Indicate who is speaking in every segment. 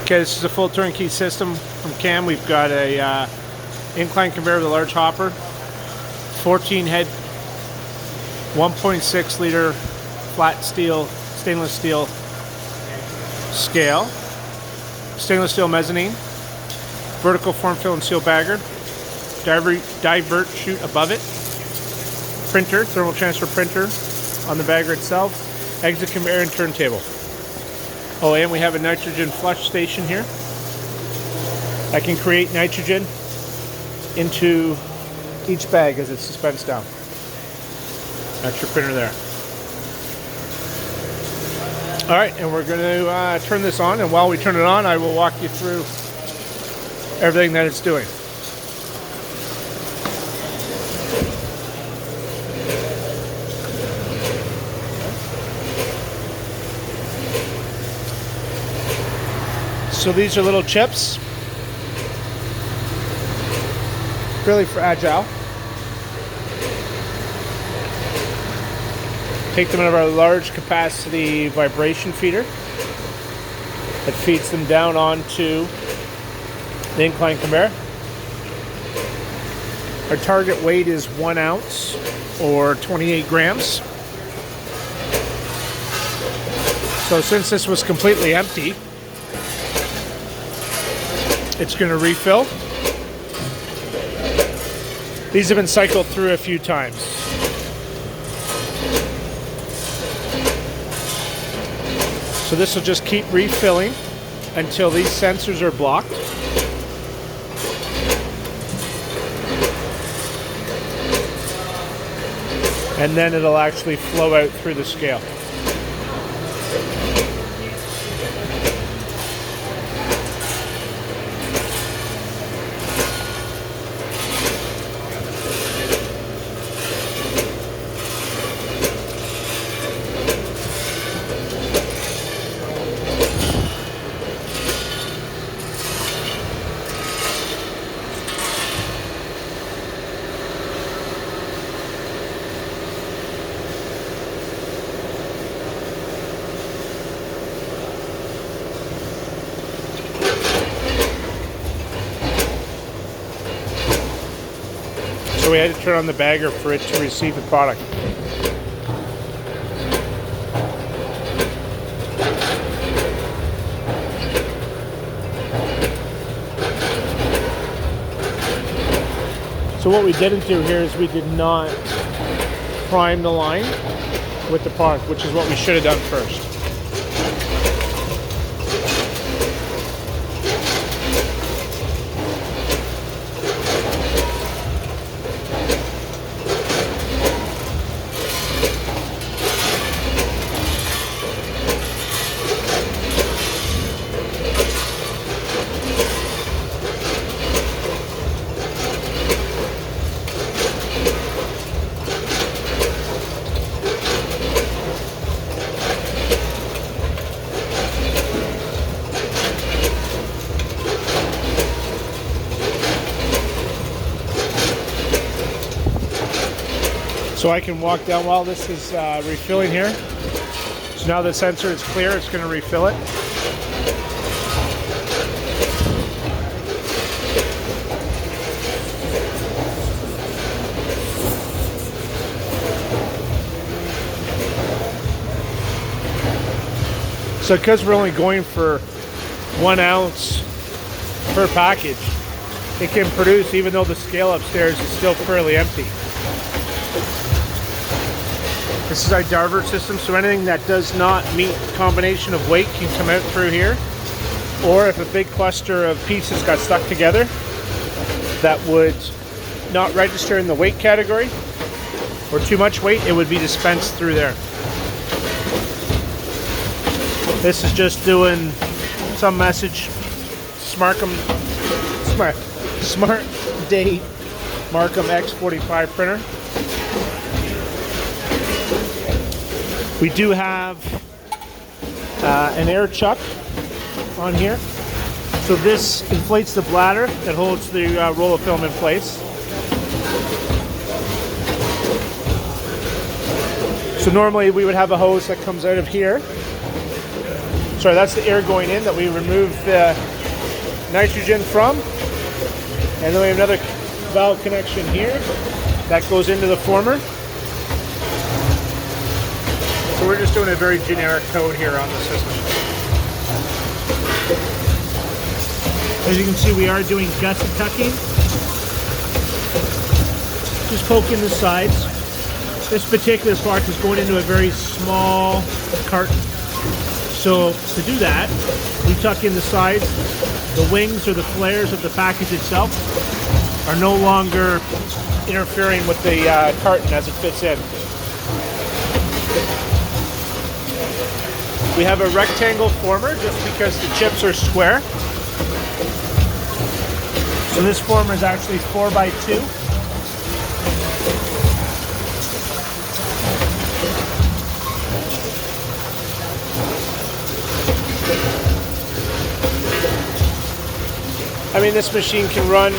Speaker 1: Okay, this is a full turnkey system from CAM. We've got a incline conveyor with a large hopper, 14 head, 1.6 liter flat steel, stainless steel scale, stainless steel mezzanine, vertical form fill and seal bagger, divert chute above it, printer, thermal transfer printer on the bagger itself, exit conveyor and turntable. Oh, and we have a nitrogen flush station here. I can create nitrogen into each bag as it's dispensed down. That's your printer there. All right, and we're going to turn this on, and while we turn it on, I will walk you through everything that it's doing. So these are little chips, really for agile. Take them out of our large capacity vibration feeder that feeds them down onto the incline conveyor. Our target weight is 1 ounce or 28 grams. So since this was completely empty, it's going to refill. These have been cycled through a few times. So this will just keep refilling until these sensors are blocked. And then it'll actually flow out through the scale. So we had to turn on the bagger for it to receive the product. So what we didn't do here is we did not prime the line with the product, which is what we should have done first. So I can walk down while this is refilling here. So now the sensor is clear, it's going to refill it. So because we're only going for 1 ounce per package, it can produce, even though the scale upstairs is still fairly empty. This is our divert system, so anything that does not meet the combination of weight can come out through here. Or if a big cluster of pieces got stuck together that would not register in the weight category, or too much weight, it would be dispensed through there. This is just doing some message. Smart Date Markham X45 printer. We do have an air chuck on here. So this inflates the bladder that holds the roll of film in place. So normally we would have a hose that comes out of here. sorry, that's the air going in that we remove the nitrogen from. And then we have another valve connection here that goes into the former. So we're just doing a very generic code here on the system. As you can see, we are doing gusset tucking. Just poking the sides. This particular part is going into a very small carton. So to do that, we tuck in the sides. The wings or the flares of the package itself are no longer interfering with the carton as it fits in. We have a rectangle former just because the chips are square. So this former is actually 4x2. I mean, this machine can run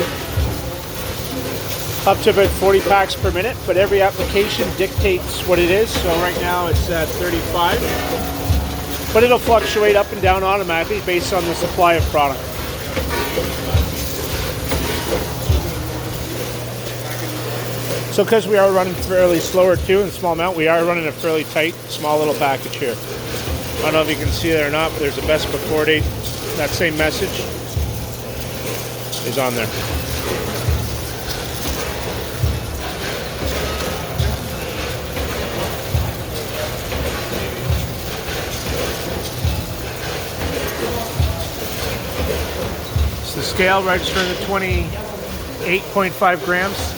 Speaker 1: up to about 40 packs per minute, but every application dictates what it is. So right now it's at 35, but it'll fluctuate up and down automatically based on the supply of product. So because we are running fairly slower too in small amount, we are running a fairly tight, small little package here. I don't know if you can see it or not, but there's a best before date. That same message is on there. It's the scale registering the 28.5 grams.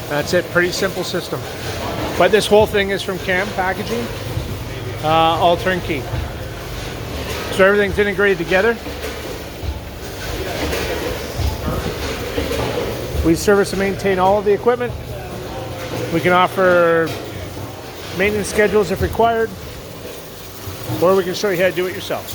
Speaker 1: That's it, pretty simple system. But this whole thing is from CAM Packaging, all turnkey. So everything's integrated together. We service and maintain all of the equipment. We can offer maintenance schedules if required, or we can show you how to do it yourself.